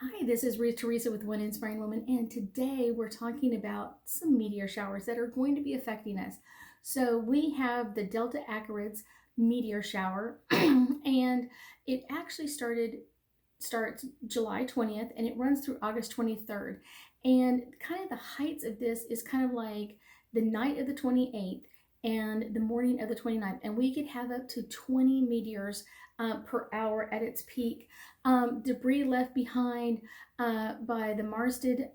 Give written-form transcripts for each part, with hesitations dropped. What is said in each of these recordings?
Hi, this is Ruth Theresa with One Inspiring Woman, and today we're talking about some meteor showers that are going to be affecting us. So we have the Delta Aquarids Meteor Shower, and it actually starts July 20th and it runs through August 23rd. And kind of the heights of this is kind of like the night of the 28th and the morning of the 29th, and we could have up to 20 meteors per hour at its peak. Debris left behind by the Marsden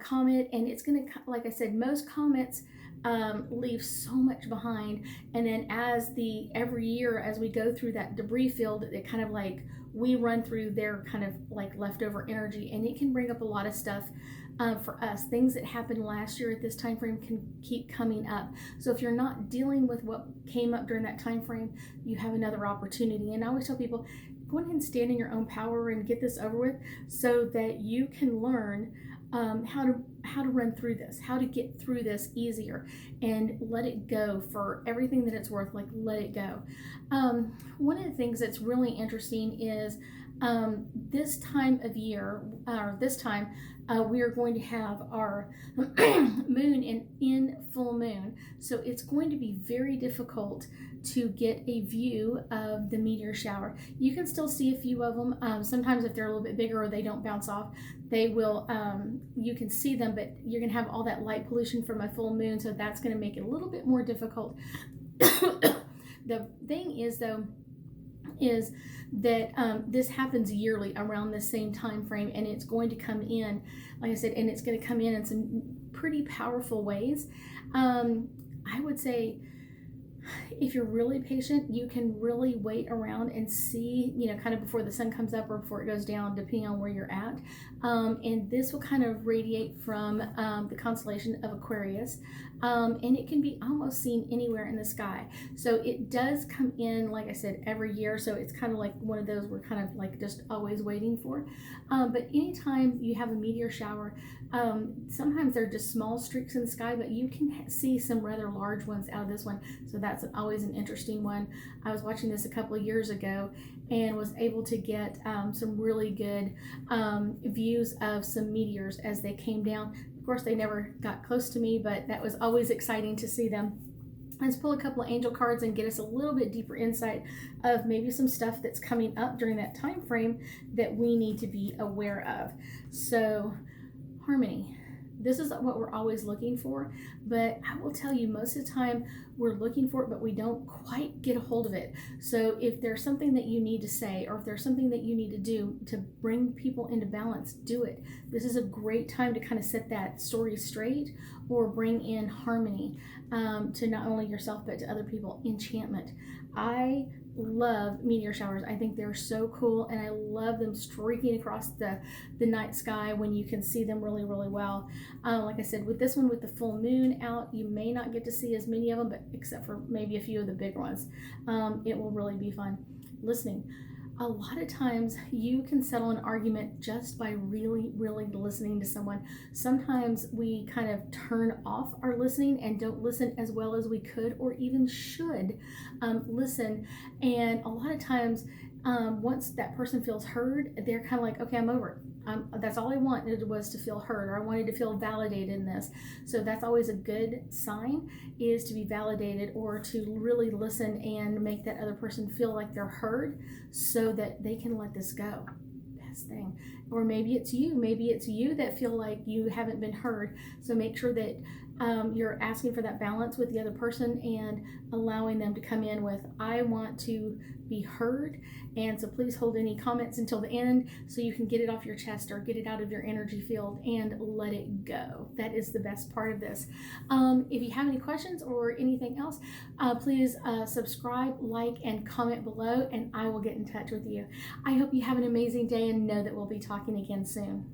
comet, and it's going to, like I said, most comets leave so much behind, and then every year as we go through that debris field, it kind of like we run through their kind of like leftover energy, and it can bring up a lot of stuff for us. Things that happened last year at this time frame can keep coming up. So if you're not dealing with what came up during that time frame, you have another opportunity. And I always tell people, go ahead and stand in your own power and get this over with, so that you can learn how to run through this, how to get through this easier, and let it go for everything that it's worth. Like, let it go. One of the things that's really interesting is this time of year, or this time, we are going to have our moon in full moon. So it's going to be very difficult to get a view of the meteor shower. You can still see a few of them. Sometimes if they're a little bit bigger or they don't bounce off, they will, you can see them, but you're gonna have all that light pollution from a full moon. So that's gonna make it a little bit more difficult. The thing is though, is that this happens yearly around the same time frame, and it's going to come in, like I said, and it's going to come in some pretty powerful ways. I would say if you're really patient, you can really wait around and see, kind of before the sun comes up or before it goes down, depending on where you're at. And this will kind of radiate from the constellation of Aquarius. And it can be almost seen anywhere in the sky. So it does come in, like I said, every year. So it's kind of like one of those we're kind of like just always waiting for. But anytime you have a meteor shower, sometimes they're just small streaks in the sky, but you can see some rather large ones out of this one. So that's always an interesting one. I was watching this a couple of years ago and was able to get some really good views of some meteors as they came down. Of course, they never got close to me, but that was always exciting to see them. Let's pull a couple of angel cards and get us a little bit deeper insight of maybe some stuff that's coming up during that time frame that we need to be aware of. So, harmony. This is what we're always looking for, but I will tell you, most of the time we're looking for it, but we don't quite get a hold of it. So if there's something that you need to say, or if there's something that you need to do to bring people into balance, do it. This is a great time to kind of set that story straight, or bring in harmony to not only yourself, but to other people. Enchantment. I love meteor showers. I think they're so cool, and I love them streaking across the night sky when you can see them really, really well. Like I said, with this one, with the full moon out, you may not get to see as many of them, but except for maybe a few of the big ones. It will really be fun. Listening. A lot of times you can settle an argument just by really, really listening to someone. Sometimes we kind of turn off our listening and don't listen as well as we could or even should listen. And a lot of times, once that person feels heard, they're kind of like, okay, I'm over it. That's all I wanted was to feel heard, or I wanted to feel validated in this. So that's always a good sign, is to be validated, or to really listen and make that other person feel like they're heard, so that they can let this go. Best thing. Or maybe it's you that feel like you haven't been heard. So make sure that you're asking for that balance with the other person and allowing them to come in with, I want to be heard, and so please hold any comments until the end so you can get it off your chest or get it out of your energy field and let it go. That is the best part of this. If you have any questions or anything else, please subscribe, like, and comment below, and I will get in touch with you. I hope you have an amazing day, and know that we'll be talking again soon.